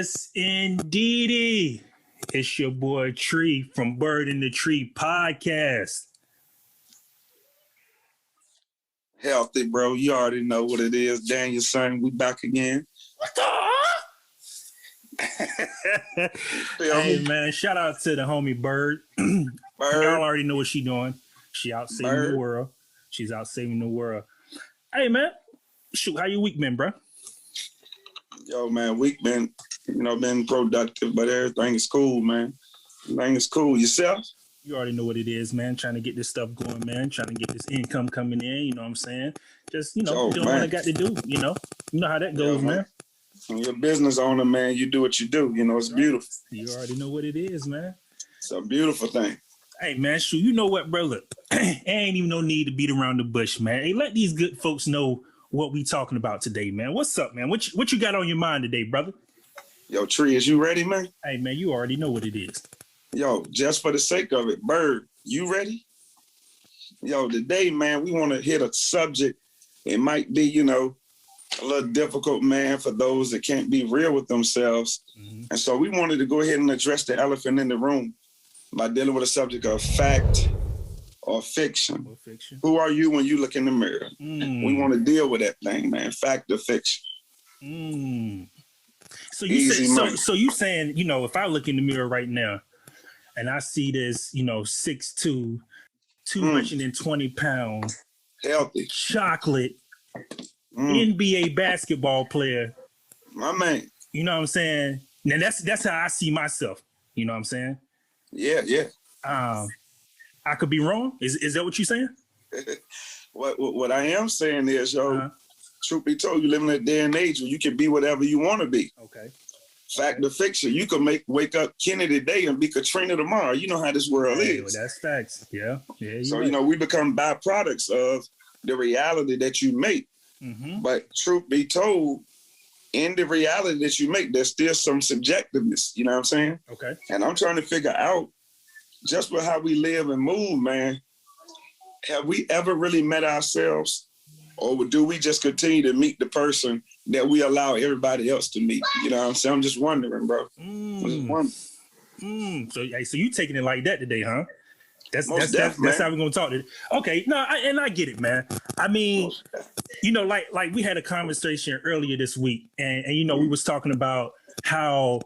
Yes, indeedy. It's your boy Tree from Bird in the Tree podcast. Healthy, bro. You already know what it is. Daniel son, we back again. Hey man, shout out to the homie Bird. Y'all already know what she doing. She out saving the world. She's out saving the world. Hey man, shoot, how your week been, bro? Yo, man, week been productive, but everything is cool, man. Everything is cool. Yourself? You already know what it is, man. Trying to get this stuff going, man. Trying to get this income coming in, you know what I'm saying? Just, doing what I got to do, You know how that goes, man. When you're a business owner, man, you do what you do. It's beautiful. You already know what it is, man. It's a beautiful thing. Hey, man, shoot, you know what, bro? Look, ain't even no need to beat around the bush, man. Hey, let these good folks know what we talking about today, man. What's up, man? What you got on your mind today, brother? Yo, Tree, is you ready, man? Hey, man, you already know what it is. Yo, just for the sake of it, Bird, you ready? Yo, today, man, we want to hit a subject. It might be, a little difficult, man, for those that can't be real with themselves. Mm-hmm. And so we wanted to go ahead and address the elephant in the room by dealing with a subject of fact or fiction. Who are you when you look in the mirror? We want to deal with that thing, man. Fact or fiction. So you saying, if I look in the mirror right now and I see this, 6'2", 220 pound, healthy, chocolate, NBA basketball player. My man. You know what I'm saying? And that's how I see myself. You know what I'm saying? Yeah. I could be wrong. Is that what you're saying? What I am saying is, truth be told, you live in a day and age where you can be whatever you want to be. Okay. Fact or fiction, you can wake up Kenny today and be Katrina tomorrow. You know how this world is. Well, that's facts. Yeah. So, we become byproducts of the reality that you make. Mm-hmm. But truth be told, in the reality that you make, there's still some subjectiveness. You know what I'm saying? Okay. And I'm trying to figure out, just with how we live and move, man, have we ever really met ourselves? Or do we just continue to meet the person that we allow everybody else to meet? You know what I'm saying? I'm just wondering, bro. So you taking it like that today, huh? That's how we're gonna talk today. Okay, no, I get it, man. I mean, like we had a conversation earlier this week, and we was talking about how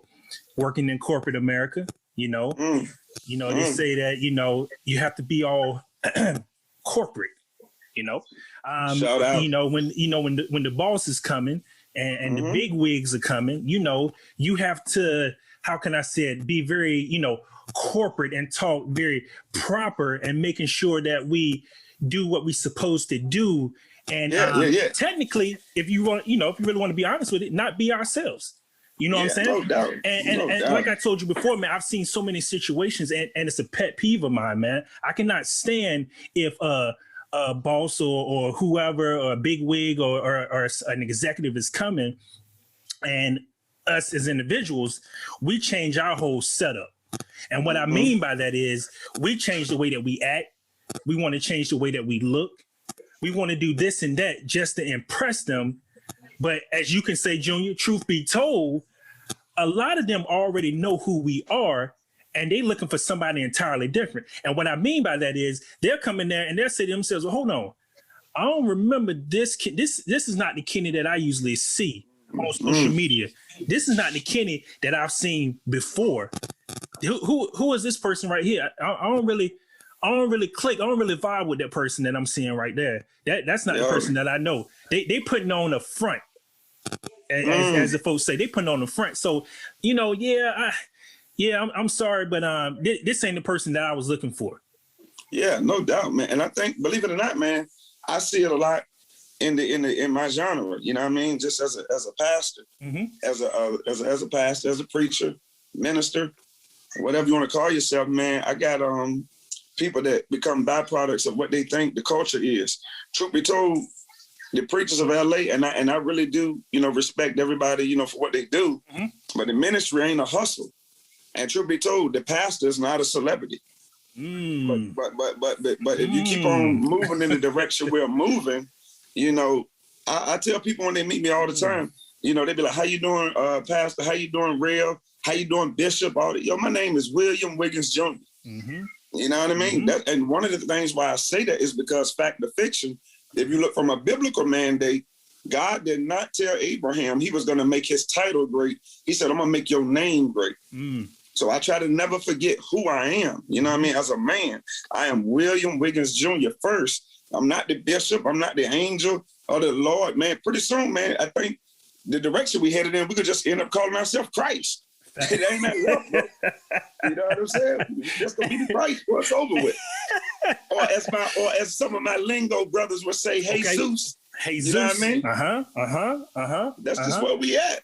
working in corporate America, they say that you have to be all corporate, Shout out. when the boss is coming and the big wigs are coming, you have to, how can I say it, be very, corporate and talk very proper and making sure that we do what we're supposed to do. And technically, if you want, if you really want to be honest with it, not be ourselves. You know what I'm saying? No doubt. And like I told you before, man, I've seen so many situations and it's a pet peeve of mine, man. I cannot stand if a boss or whoever or a big wig or an executive is coming and us as individuals, we change our whole setup. And what I mean by that is we change the way that we act. We want to change the way that we look. We want to do this and that just to impress them. But as you can say, Junior, truth be told, a lot of them already know who we are and they looking for somebody entirely different. And what I mean by that is they'll come in there and they'll say to themselves, well, hold on. I don't remember this. This is not the Kenny that I usually see on social media. This is not the Kenny that I've seen before. Who is this person right here? I don't really click. I don't really vibe with that person that I'm seeing right there. That's not the person that I know. They putting on the front, as the folks say. They putting on the front. So, I'm sorry, but this ain't the person that I was looking for. Yeah, no doubt, man. And I think, believe it or not, man, I see it a lot in my genre. You know what I mean? Just as a pastor, as a pastor, as a preacher, minister, whatever you want to call yourself, man. I got people that become byproducts of what they think the culture is. Truth be told, the preachers of LA, and I really do, respect everybody, for what they do. But the ministry ain't a hustle. And truth be told, the pastor is not a celebrity. But if you keep on moving in the direction we're moving, I tell people when they meet me all the time, You know, they'd be like, how you doing, Pastor? How you doing, Rev? How you doing, Bishop? All that. Yo, my name is William Wiggins Jr. Mm-hmm. You know what I mean? Mm-hmm. And one of the things why I say that is because fact or fiction, if you look from a biblical mandate, God did not tell Abraham he was going to make his title great. He said, I'm going to make your name great. Mm. So I try to never forget who I am. You know what I mean? As a man, I am William Wiggins Jr. first. I'm not the bishop. I'm not the angel or the Lord, man. Pretty soon, man, I think the direction we headed in, we could just end up calling ourselves Christ. It ain't that love, bro. You know what I'm saying? Just gonna be the Christ before it's over with. Or as some of my lingo brothers would say, hey, Okay. Zeus. Jesus. You know what I mean? That's just where we at.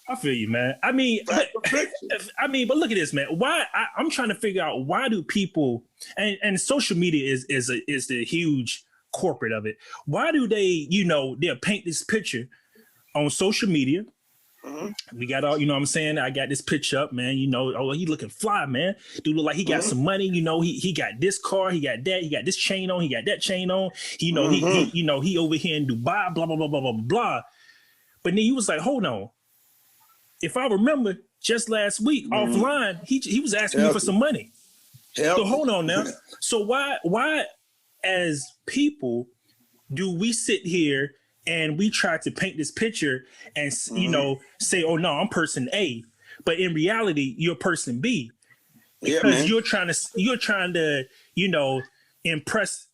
I feel you, man. I mean, but look at this, man. Why I'm trying to figure out why do people and social media is the huge corporate of it. Why do they, they'll paint this picture on social media? Mm-hmm. We got all, you know what I'm saying? I got this picture up, man. Oh, he looking fly, man. Dude look like he got some money. He got this car, he got that, he got this chain on, he got that chain on. He over here in Dubai, blah, blah, blah, blah, blah, blah. But then he was like, hold on. If I remember just last week offline, he was asking me for some money. So hold on now. So why as people do we sit here and we try to paint this picture and, say, oh, no, I'm person A. But in reality, you're person B. Because you're trying to, impress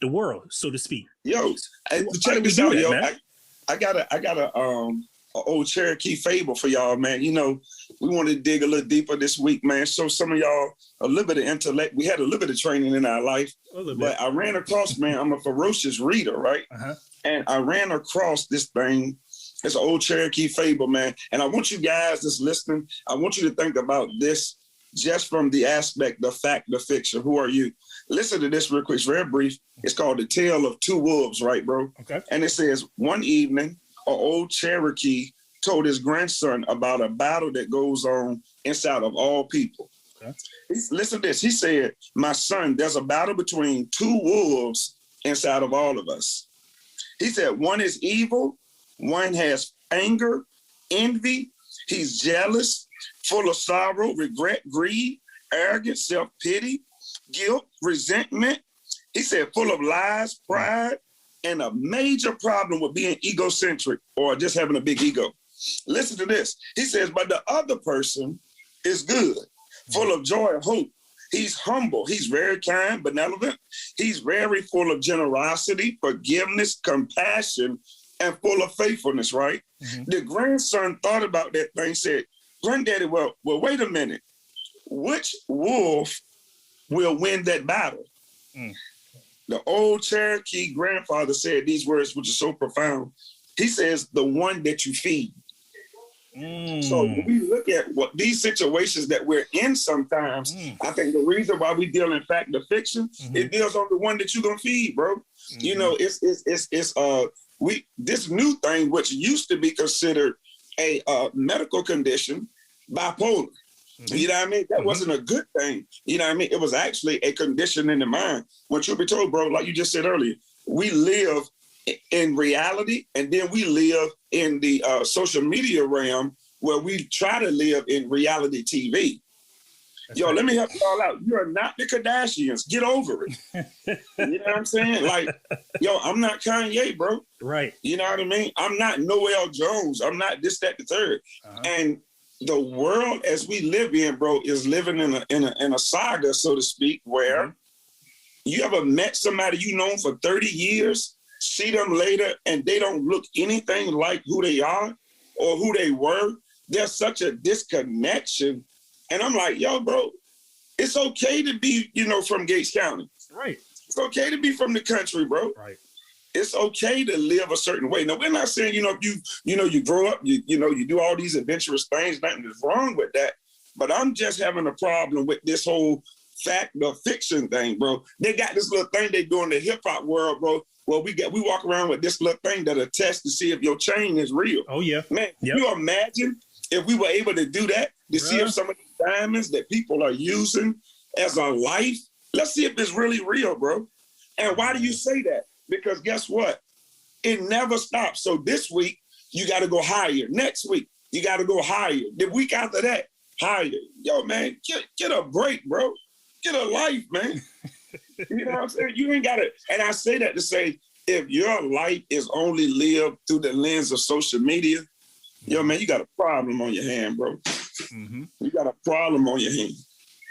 the world, so to speak. Yo, check this out, yo. I got a old Cherokee fable for y'all, man. We want to dig a little deeper this week, man. Show some of y'all a little bit of intellect. We had a little bit of training in our life. But I ran across, man, I'm a ferocious reader, right? Uh-huh. And I ran across this thing. It's an old Cherokee fable, man. And I want you guys that's listening, I want you to think about this just from the aspect of fact or fiction. Who are you? Listen to this real quick. It's very brief. It's called The Tale of Two Wolves, right, bro? Okay. And it says, one evening, an old Cherokee told his grandson about a battle that goes on inside of all people. Okay. Listen to this. He said, my son, there's a battle between two wolves inside of all of us. He said, one is evil, one has anger, envy, he's jealous, full of sorrow, regret, greed, arrogance, self-pity, guilt, resentment. He said, full of lies, pride, and a major problem with being egocentric or just having a big ego. Listen to this. He says, but the other person is good, full of joy and hope. He's humble. He's very kind, benevolent. He's very full of generosity, forgiveness, compassion, and full of faithfulness, right? Mm-hmm. The grandson thought about that thing, said, Granddaddy, well, wait a minute. Which wolf will win that battle? Mm. The old Cherokee grandfather said these words, which are so profound. He says, the one that you feed. So when we look at what these situations that we're in sometimes, I think the reason why we deal in fact or fiction, it deals on the one that you're gonna feed, bro. It's this new thing, which used to be considered a medical condition, bipolar. You know what I mean? That wasn't a good thing. You know what I mean? It was actually a condition in the mind. When truth be told, bro, like you just said earlier, we live in reality, and then we live in the social media realm where we try to live in reality TV. That's right. Let me help y'all out. You are not the Kardashians. Get over it. You know what I'm saying? Like, I'm not Kanye, bro. Right. You know what I mean? I'm not Noel Jones. I'm not this, that, the third. Uh-huh. And the world as we live in, bro, is living in a saga, so to speak, where you ever met somebody you known for 30 years, see them later, and they don't look anything like who they are or who they were. There's such a disconnection. And I'm like, yo, bro, it's okay to be, from Gates County. Right. It's okay to be from the country, bro. Right. It's okay to live a certain way. Now, we're not saying, you grow up, you do all these adventurous things, nothing is wrong with that. But I'm just having a problem with this whole fact or fiction thing, bro. They got this little thing they do in the hip hop world, bro. Well, we walk around with this little thing that'll test to see if your chain is real. Oh, yeah. Man, you imagine if we were able to do that, to see if some of these diamonds that people are using as a life, let's see if it's really real, bro. And why do you say that? Because guess what? It never stops. So this week, you got to go higher. Next week, you got to go higher. The week after that, higher. Yo, man, get a break, bro. Get a life, man. You know what I'm saying? You ain't got to, and I say that to say, if your life is only lived through the lens of social media, yo, man, you got a problem on your hand, bro. Mm-hmm. You got a problem on your hand.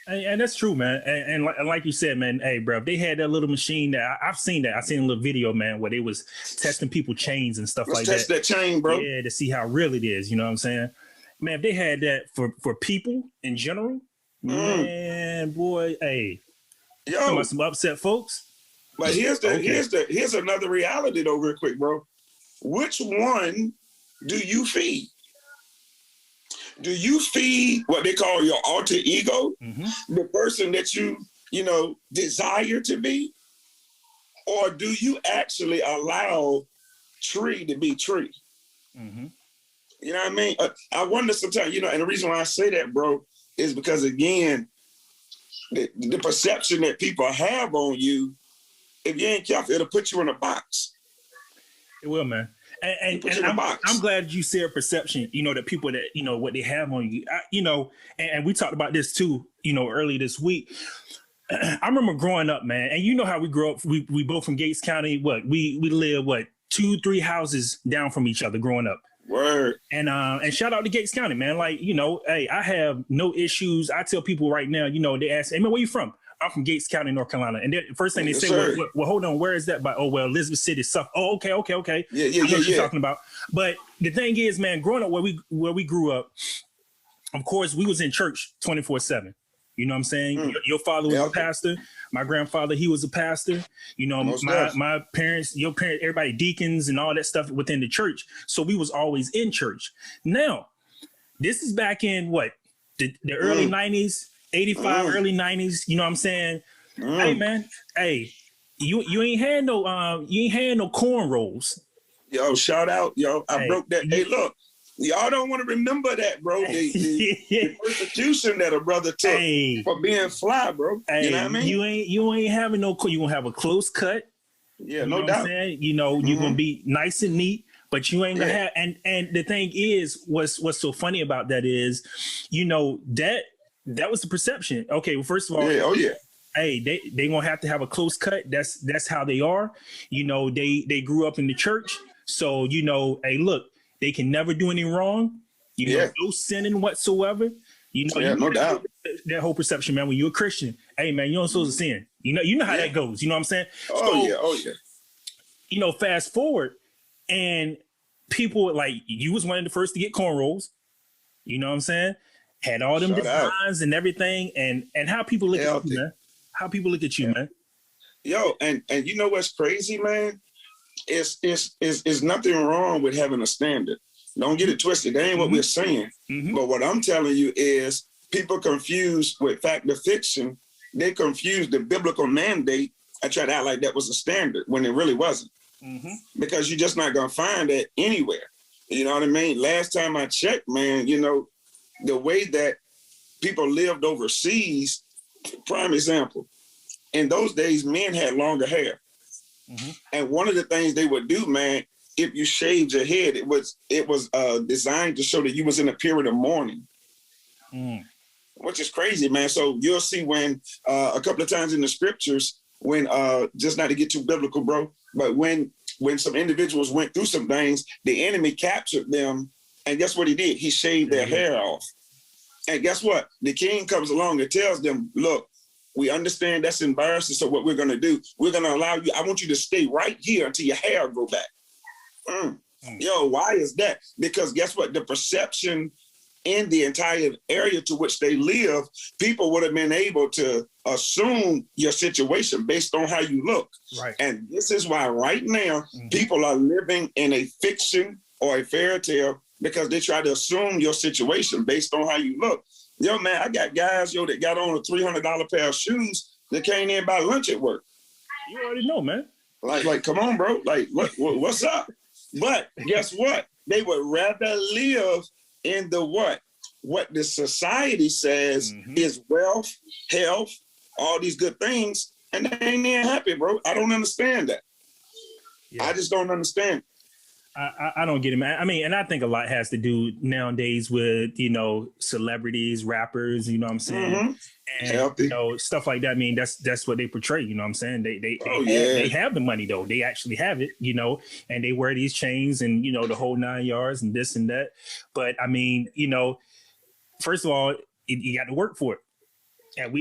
And that's true, man. And like you said, man, hey, bro, if they had that little machine that I've seen that. I seen a little video, man, where they was testing people chains and stuff like that. Test that chain, bro. Yeah, to see how real it is. You know what I'm saying? Man, if they had that for people in general, man, boy, hey, yo, some upset folks. But here's another reality though, real quick, bro. Which one do you feed? Do you feed what they call your alter ego, the person that you desire to be? Or do you actually allow tree to be tree? Mm-hmm. You know what I mean? I wonder sometimes, and the reason why I say that, bro, is because, again, the perception that people have on you, if you ain't careful, it'll put you in a box. It will, man. And I'm glad you said perception, that people that, what they have on you, and we talked about this too, early this week. I remember growing up, man, and you know how we grew up. We both from Gates County. We live 2-3 houses down from each other growing up. Word. And shout out to Gates County, man. Like, hey, I have no issues. I tell people right now, they ask, hey, man, where you from? I'm from Gates County, North Carolina. And the first thing they say, well, hold on, where is that? Elizabeth City, Suffolk. Oh, okay. Yeah. I know what you're talking about. But the thing is, man, growing up where we grew up, of course, we was in church 24/7. You know what I'm saying? Your father was a pastor. My grandfather, he was a pastor. My parents, your parents, everybody deacons and all that stuff within the church. So we was always in church. Now, this is back in the early 90s, 85, early 90s. You know what I'm saying? Hey, man. Hey, you ain't had no cornrows. Yo, shout out, yo. I broke that. Hey, look. Y'all don't want to remember that, bro. The persecution that a brother took for being fly, bro. You know what I mean? You ain't having no. You gonna have a close cut. Yeah, no doubt. You're gonna be nice and neat, but you ain't gonna have. And the thing is, what's so funny about that is, that was the perception. Okay, well, first of all, hey, they gonna have to have a close cut. That's how they are. They grew up in the church, so hey, look. They can never do any wrong. No sinning whatsoever. No doubt. That whole perception, man. When you're a Christian, hey, man, you don't supposed to sin. You know how that goes. You know what I'm saying? Oh yeah. Fast forward, and people you was one of the first to get cornrows. You know what I'm saying? Had all them designs and everything, and how people look at you, man. How people look at you, man. Yo, and you know what's crazy, man? It's nothing wrong with having a standard. Don't get it twisted. That ain't what we're saying. But what I'm telling you is people confuse with fact or fiction. They confuse the biblical mandate and try to act like that was a standard when it really wasn't. Because you're just not going to find that anywhere. You know what I mean? Last time I checked, man, the way that people lived overseas, prime example, in those days, men had longer hair. And one of the things they would do, man, if you shaved your head, it was designed to show that you was in a period of mourning, which is crazy, man. So you'll see when a couple of times in the scriptures, when just not to get too biblical, bro, but when some individuals went through some things, the enemy captured them, and guess what he did? He shaved their hair off. And guess what? The king comes along and tells them, look, we understand that's embarrassing. So what we're going to do, we're going to allow you, I want you to stay right here until your hair grow back. Yo, why is that? Because guess what? The perception in the entire area to which they live, people would have been able to assume your situation based on how you look. Right. And this is why right now people are living in a fiction or a fairy tale because they try to assume your situation based on how you look. Yo, man, I got guys, that got on a $300 pair of shoes that can't even buy lunch at work. You already know, man. Like, come on, bro. Like, what's up? But guess what? They would rather live in the what the society says is wealth, health, all these good things, and they ain't even happy, bro. I don't understand that. Yeah. I just don't understand. I don't get it, man. I mean, and I think a lot has to do nowadays with, you know, celebrities, rappers, you know what I'm saying? Mm-hmm. And Healthy. you know, stuff like that. I mean, that's what they portray, you know what I'm saying? They have the money though. They actually have it, you know, and they wear these chains and, you know, the whole 9 yards and this and that. But I mean, you know, first of all, you got to work for it. And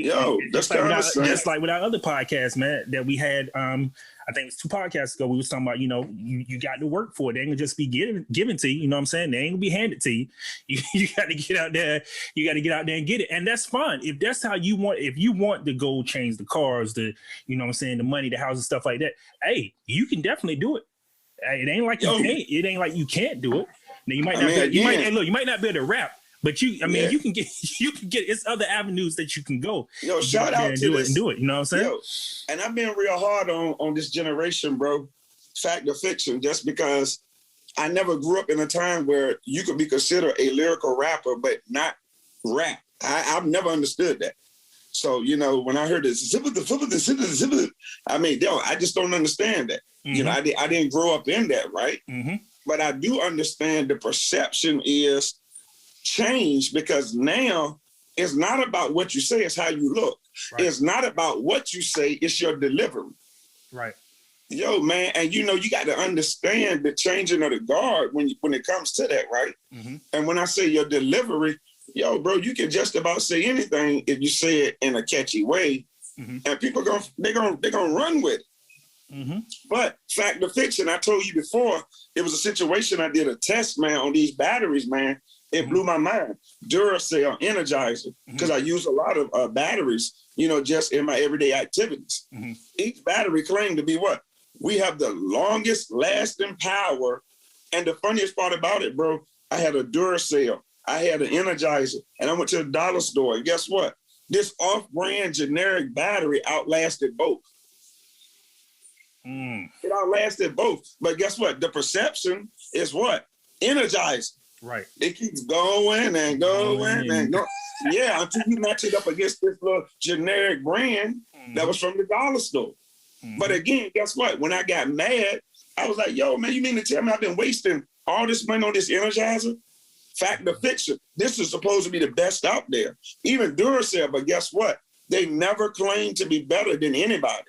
that's just like with our other podcast, man, that we had, I think it was 2 podcasts ago, we was talking about, you know, you got to work for it. They ain't gonna just be given to you, you know what I'm saying? They ain't gonna be handed to you. You got to get out there, and get it. And that's fine. If that's how you want, if you want to go change the cars, the, you know what I'm saying, the money, the houses, stuff like that, hey, you can definitely do it. It ain't like you can't do it. Now you might not you might not be able to rap. But you can get it's other avenues that you can go. Yo, shout out to do it. You know what I'm saying? Yo, and I've been real hard on this generation, bro. Fact or fiction, just because I never grew up in a time where you could be considered a lyrical rapper, but not rap. I've never understood that. So, you know, when I heard this, I mean, I just don't understand that. Mm-hmm. You know, I didn't grow up in that, right? Mm-hmm. But I do understand the perception is change, because now it's not about what you say, it's how you look. Right. It's not about what you say, it's your delivery. Right. Yo, man, and you know, you got to understand the changing of the guard when it comes to that, right? Mm-hmm. And when I say your delivery, yo, bro, you can just about say anything if you say it in a catchy way, mm-hmm. and people they're gonna run with it. Mm-hmm. But fact or fiction, I told you before, it was a situation I did a test, man, on these batteries, man. It mm-hmm. blew my mind. Duracell, Energizer, because mm-hmm. I use a lot of batteries, you know, just in my everyday activities. Mm-hmm. Each battery claimed to be what? We have the longest lasting power. And the funniest part about it, bro, I had a Duracell, I had an Energizer, and I went to the dollar store. And guess what? This off-brand generic battery outlasted both. Mm. It outlasted both. But guess what? The perception is what? Energizer. Right. It keeps going and going and going. Yeah, until you match it up against this little generic brand that was from the dollar store. Mm-hmm. But again, guess what? When I got mad, I was like, yo, man, you mean to tell me I've been wasting all this money on this Energizer? Fact or fiction, this is supposed to be the best out there. Even Duracell, but guess what? They never claimed to be better than anybody.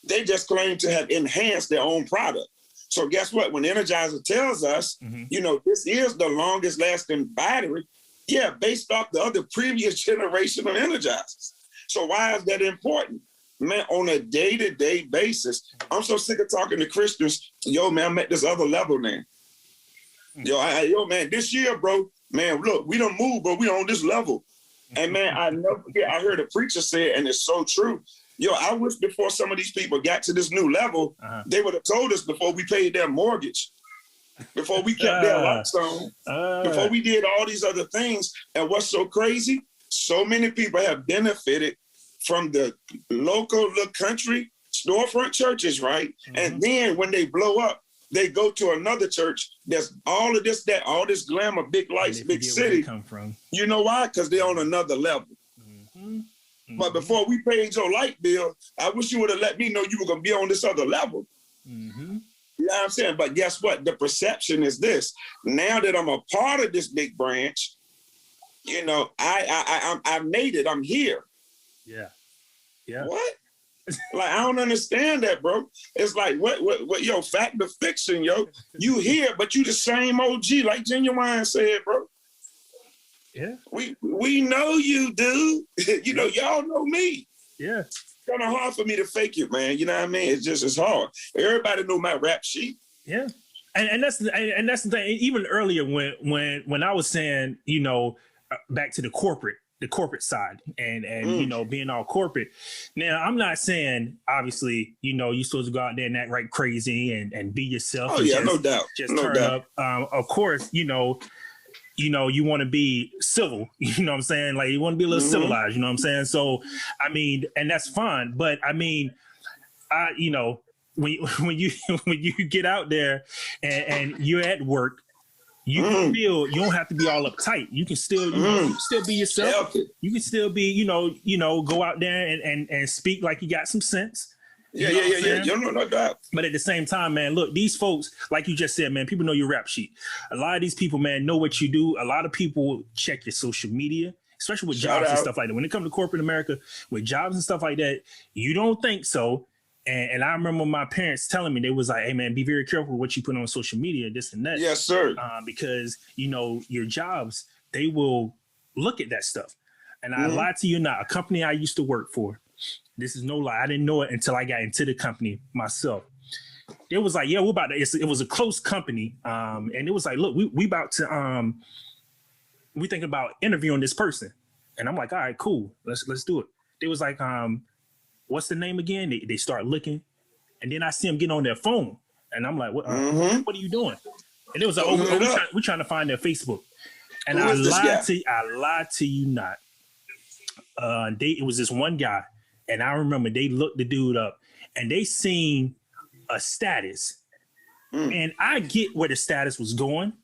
They just claim to have enhanced their own product. So guess what? When Energizer tells us, mm-hmm. you know, this is the longest lasting battery, yeah, based off the other previous generation of Energizers. So why is that important? Man, on a day-to-day basis, I'm so sick of talking to Christians. Yo, man, I'm at this other level now. Mm-hmm. Yo, man, this year, bro, man, look, we don't move, but we on this level. And man, I never forget, I heard a preacher say it, and it's so true. Yo, I wish before some of these people got to this new level, they would have told us before we paid their mortgage, before we kept their lights on, before we did all these other things. And what's so crazy? So many people have benefited from the local little country storefront churches, right? Mm-hmm. And then when they blow up, they go to another church that's all of this, that, all this glamour, big lights, big city. Come from. You know why? Because they're on another level. Mm-hmm. Mm-hmm. But before we paid your light bill, I wish you would have let me know you were going to be on this other level. Mm-hmm. You know what I'm saying? But guess what? The perception is this. Now that I'm a part of this big branch, you know, I made it. I'm here. Yeah. Yeah. What? Like, I don't understand that, bro. It's like, what, yo, fact or fiction, yo. You here, but you the same OG, like Genuine said, bro. Yeah. We know you, dude. You know, y'all know me. Yeah. It's kind of hard for me to fake it, man. You know what I mean? It's hard. Everybody know my rap sheet. Yeah. And that's the thing. Even earlier when I was saying, you know, back to the corporate side and you know, being all corporate. Now, I'm not saying, obviously, you know, you're supposed to go out there and act right crazy and be yourself. Oh, yeah, no doubt. Just turn up. Of course, you know, you want to be civil, you know what I'm saying? Like, you want to be a little civilized, you know what I'm saying? So, I mean, and that's fine. But I mean, you know, when you get out there and you're at work, you can feel, you don't have to be all uptight. You can still, you can still be yourself. You can still be, you know, go out there and speak like you got some sense. Yeah. You know, no doubt. But at the same time, man, look, these folks, like you just said, man, people know your rap sheet. A lot of these people, man, know what you do. A lot of people check your social media, especially with jobs and stuff like that. When it comes to corporate America, with jobs and stuff like that, you don't think so. And I remember my parents telling me, they was like, hey, man, be very careful what you put on social media, this and that. Yes, sir. Because, you know, your jobs, they will look at that stuff. And I lied to you not. A company I used to work for, this is no lie, I didn't know it until I got into the company myself. It was like, yeah, we're about to, it was a close company. And it was like, look, we about to, we thinking about interviewing this person. And I'm like, all right, cool. Let's do it. They was like, what's the name again? They start looking. And then I see them get on their phone. And I'm like, what are you doing? And it was like, we're trying to find their Facebook. And I lied to you not. It was this one guy. And I remember they looked the dude up and they seen a status. And I get where the status was going,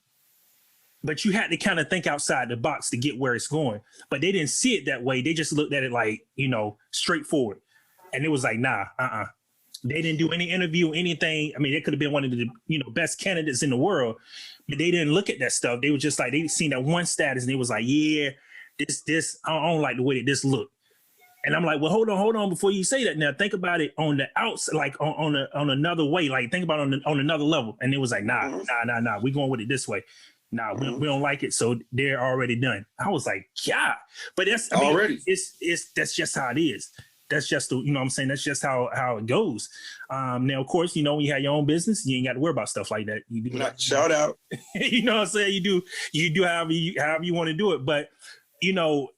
but you had to kind of think outside the box to get where it's going. But they didn't see it that way. They just looked at it like, you know, straightforward. And it was like, nah, They didn't do any interview, anything. I mean, they could have been one of the, you know, best candidates in the world, but they didn't look at that stuff. They were just like, they seen that one status and they was like, yeah, this, I don't like the way that this looked. And I'm like, well, hold on before you say that. Now think about it on the outside, like on another way, like think about it on another level. And it was like, nah, we going with it this way. Nah, we don't like it. So they're already done. I was like, yeah, but that's already, that's just how it is. That's just the, you know what I'm saying? That's just how it goes. Now, of course, you know, when you have your own business, you ain't got to worry about stuff like that. You do shout out. You know what I'm saying? You do however you want to do it. But, you know,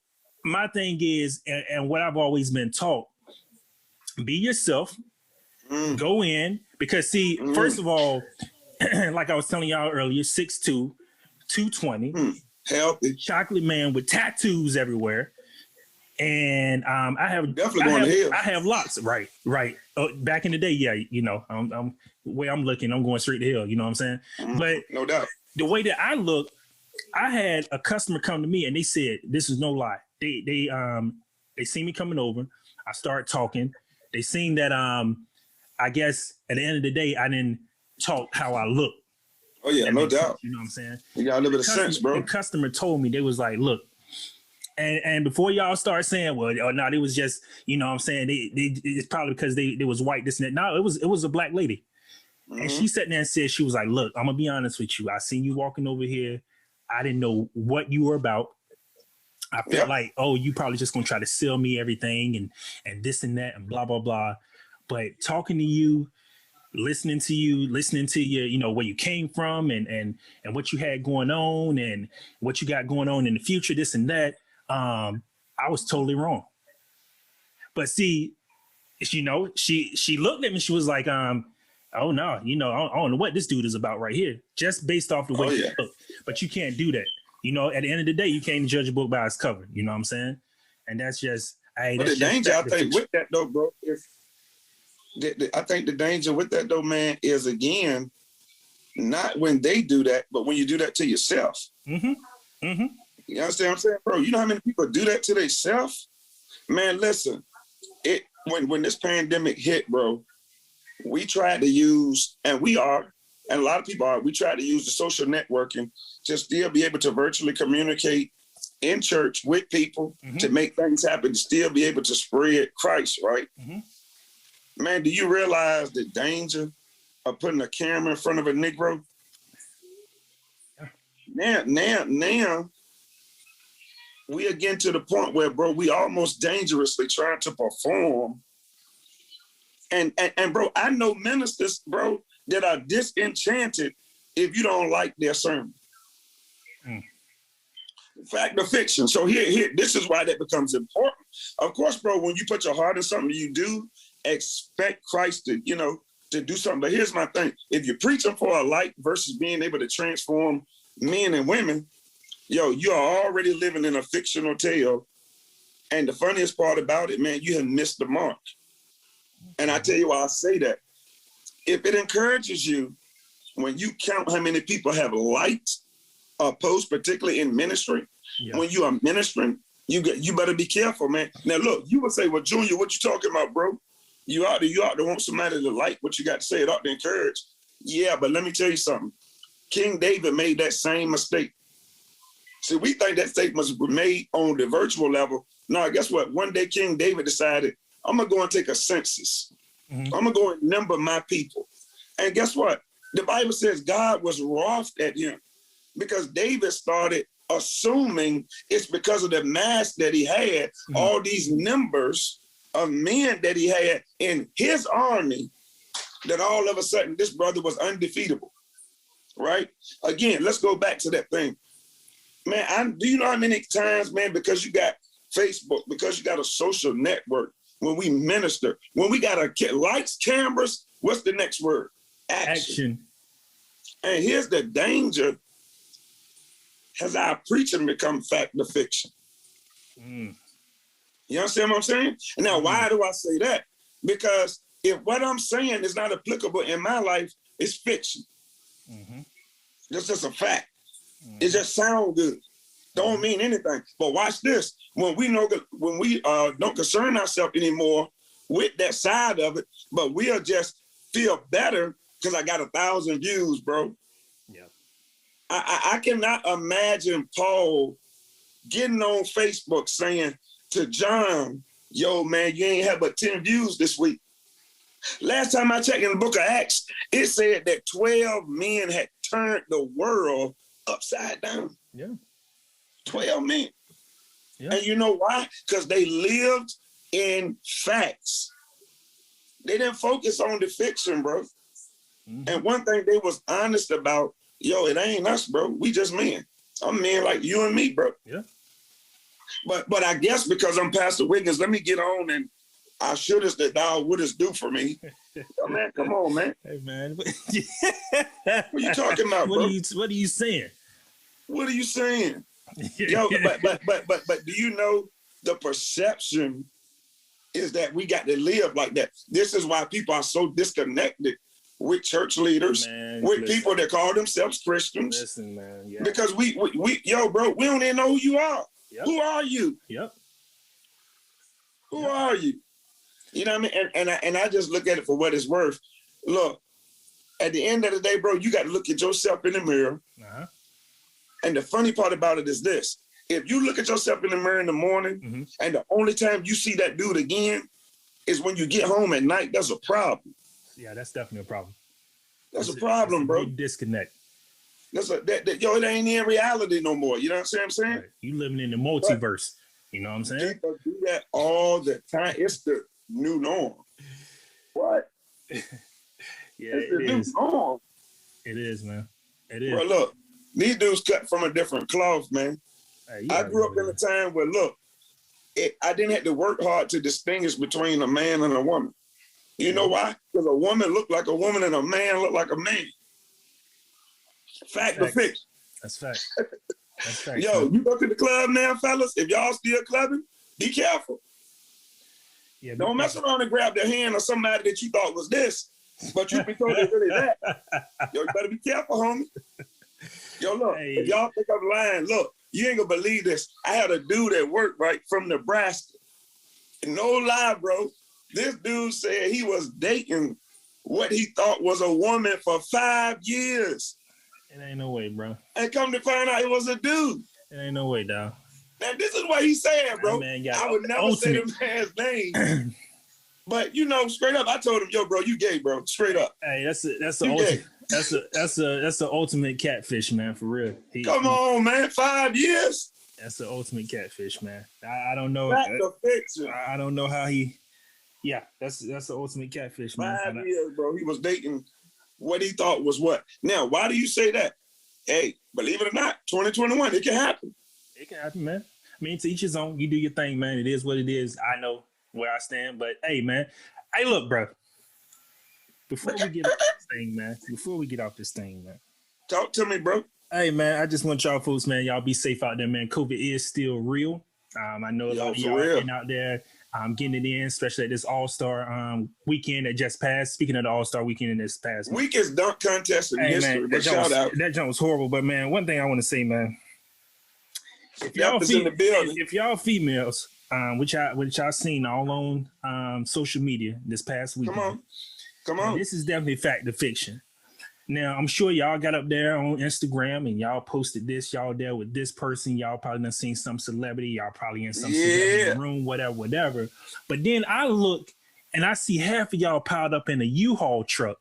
my thing is, and what I've always been taught, be yourself, go in, because see, first of all, like I was telling y'all earlier, 6'2", 220, healthy, chocolate man with tattoos everywhere. And I have lots, right. Back in the day, yeah, you know, I'm the way I'm looking, I'm going straight to hell. You know what I'm saying? But no doubt, the way that I look, I had a customer come to me and they said, this is no lie. They see me coming over. I start talking. They seen that I guess at the end of the day, I didn't talk how I look. Oh yeah, no doubt. You know what I'm saying? You got a little bit of sense, bro. The customer told me, they was like, look. And before y'all start saying, well, or no, it was just, you know what I'm saying, it's probably because they was white, this and that. No, it was a black lady. And she sat there and said, she was like, look, I'm going to be honest with you. I seen you walking over here. I didn't know what you were about. I felt like, oh, you probably just going to try to sell me everything and this and that and blah, blah, blah. But talking to you, listening to your, you know, where you came from and what you had going on and what you got going on in the future, this and that. I was totally wrong. But see, you know, she looked at me. She was like, oh no, you know, I don't know what this dude is about right here, just based off the way he looked. But you can't do that. You know, at the end of the day, you can't judge a book by its cover. You know what I'm saying? And that's just. But the danger, I think, with that though, bro, I think the danger with that though, man, is again, not when they do that, but when you do that to yourself. You understand what I'm saying, bro? You know how many people do that to themselves? Man, listen, when this pandemic hit, bro, we tried to use, and a lot of people are, we tried to use the social networking to still be able to virtually communicate in church with people to make things happen, to still be able to spread Christ, right? Man, do you realize the danger of putting a camera in front of a Negro? Now, we are getting to the point where, bro, we almost dangerously trying to perform. And bro, I know ministers, bro, that are disenchanted if you don't like their sermon. Fact or fiction. So here, this is why that becomes important. Of course, bro, when you put your heart in something you do, expect Christ to, you know, to do something. But here's my thing. If you're preaching for a light versus being able to transform men and women, yo, you are already living in a fictional tale. And the funniest part about it, man, you have missed the mark. And I tell you why I say that. If it encourages you, when you count how many people have liked a post, particularly in ministry, when you are ministering, you better be careful, man. Now, look, you would say, well, Junior, what you talking about, bro? You ought to want somebody to like what you got to say. It ought to encourage. Yeah, but let me tell you something. King David made that same mistake. See, we think that statement was made on the virtual level. No, guess what? One day King David decided, I'm going to go and take a census. I'm going to go and number my people. And guess what? The Bible says God was wroth at him because David started assuming it's because of the mass that he had, all these numbers of men that he had in his army, that all of a sudden this brother was undefeatable, right? Again, let's go back to that thing. Man, do you know how many times, man, because you got Facebook, because you got a social network, when we minister, when we got lights, cameras, what's the next word? Action. And here's the danger. Has our preaching become fact or fiction? You understand what I'm saying? And now, why do I say that? Because if what I'm saying is not applicable in my life, it's fiction. That's just a fact. It just sounds good. Don't mean anything. But watch this. When we don't concern ourselves anymore with that side of it, but we'll just feel better because I got 1,000 views, bro. Yeah. I cannot imagine Paul getting on Facebook saying to John, yo, man, you ain't had but 10 views this week. Last time I checked in the book of Acts, it said that 12 men had turned the world upside down. Yeah. 12 men. Yeah. And you know why? Because they lived in facts. They didn't focus on the fiction, bro. And one thing they was honest about, yo, it ain't us, bro. We just men. I'm men like you and me, bro. Yeah. But I guess because I'm Pastor Wiggins, let me get on and I shouldest that thou wouldest do for me. Yo, man, come on, man. Hey, man. What are you talking about, bro? What are you saying? What are you saying? Yo, but do you know the perception is that we got to live like that? This is why people are so disconnected with church leaders, with people that call themselves Christians. Listen, man. Yeah. Because we yo, bro, we don't even know who you are. Yep. Who are you? Yep. Who are you? You know what I mean? And I just look at it for what it's worth. Look, at the end of the day, bro, you got to look at yourself in the mirror. And the funny part about it is this. If you look at yourself in the mirror in the morning and the only time you see that dude again is when you get home at night, that's a problem. Yeah, that's definitely a problem. That's a problem, bro. Big disconnect. Yo, it ain't in reality no more. You know what I'm saying? Right. You living in the multiverse. You know what I'm saying? People do that all the time. It's the new norm. What? Yeah, it's the new norm. It is, man. It is. Bro, look, these dudes cut from a different cloth, man. Hey, I grew up in a time where, look, I didn't have to work hard to distinguish between a man and a woman. You know why? Because a woman looked like a woman and a man looked like a man. Fact or fiction? That's fact. That's fact. Yo, you go to the club now, fellas. If y'all still clubbing, be careful. Yeah, don't mess around and grab the hand of somebody that you thought was this, but you be told they're really that. Yo, you better be careful, homie. Yo, look, if y'all think I'm lying, look, you ain't gonna believe this. I had a dude at work, right, from Nebraska. No lie, bro. This dude said he was dating what he thought was a woman for 5 years. It ain't no way, bro. And come to find out it was a dude. It ain't no way, dog. Now, this is what he's saying, bro. Man, I would never say the man's name. But, you know, straight up, I told him, yo, bro, you gay, bro. Straight up. Hey, that's the ultimate catfish, man, for real. Come on, man. 5 years? That's the ultimate catfish, man. I don't know. I don't know how he... Yeah, that's the ultimate catfish, man. 5 years, bro. He was dating what he thought was what. Now, why do you say that? Hey, believe it or not, 2021, it can happen. It can happen, man. I mean, to each his own. You do your thing, man. It is what it is. I know where I stand, but hey, man. Hey, look, bro. Before we get off this thing, man. Talk to me, bro. Hey, man, I just want y'all folks, man, y'all be safe out there, man. COVID is still real. I know a lot of y'all been out there getting it in, especially at this All-Star weekend that just passed. Speaking of the All-Star weekend that just passed. Weakest dunk contest in history. Man, shout out. That jump was horrible, but, man, one thing I want to say, man. If y'all females which I seen all on social media this past week. Come on. This is definitely fact or fiction. Now, I'm sure y'all got up there on Instagram and y'all posted this. Y'all there with this person. Y'all probably done seen some celebrity. Y'all probably in some celebrity room, whatever. But then I look and I see half of y'all piled up in a U-Haul truck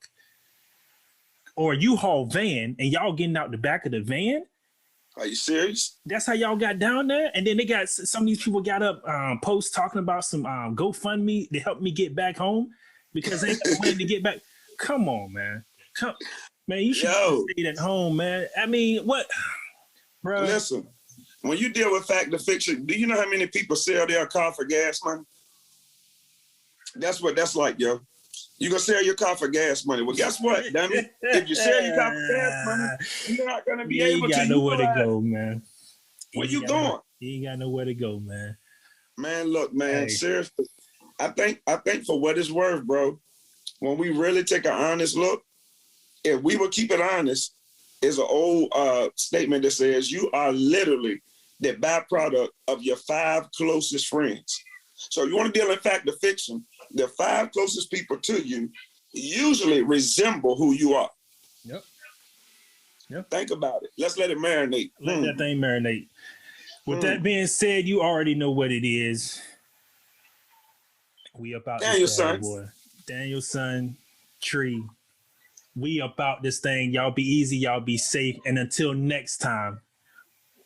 or a U-Haul van, and y'all getting out the back of the van. Are you serious? That's how y'all got down there? And then they got some of these people got up posts talking about some GoFundMe to help me get back home because they ain't waiting to get back. Come on, man. Man, you should stay at home, man. I mean, what, bro? Listen, when you deal with fact or fiction, do you know how many people sell their car for gas money? That's what that's like, yo. You gonna sell your car for gas money? Well, guess what? Damn it. If you sell your car for gas money, you're not gonna be able to. You got nowhere to go, man. Where you going? You ain't got nowhere to go, man. Man, look, man. Seriously, I think for what it's worth, bro. When we really take an honest look, if we would keep it honest, is an old statement that says you are literally the byproduct of your 5 closest friends. So you want to deal in fact or fiction, the 5 closest people to you usually resemble who you are. Yep. Think about it. Let's let it marinate. Let that thing marinate. With that being said, you already know what it is. We about Daniel's son. boy. Daniel's son, Tree. We about this thing. Y'all be easy. Y'all be safe. And until next time,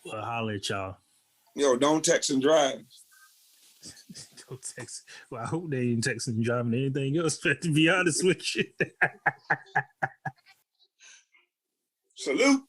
we'll holler at y'all. Yo, don't text and drive. Don't text. Well, I hope they ain't texting and driving anything else, but to be honest with you. Salute.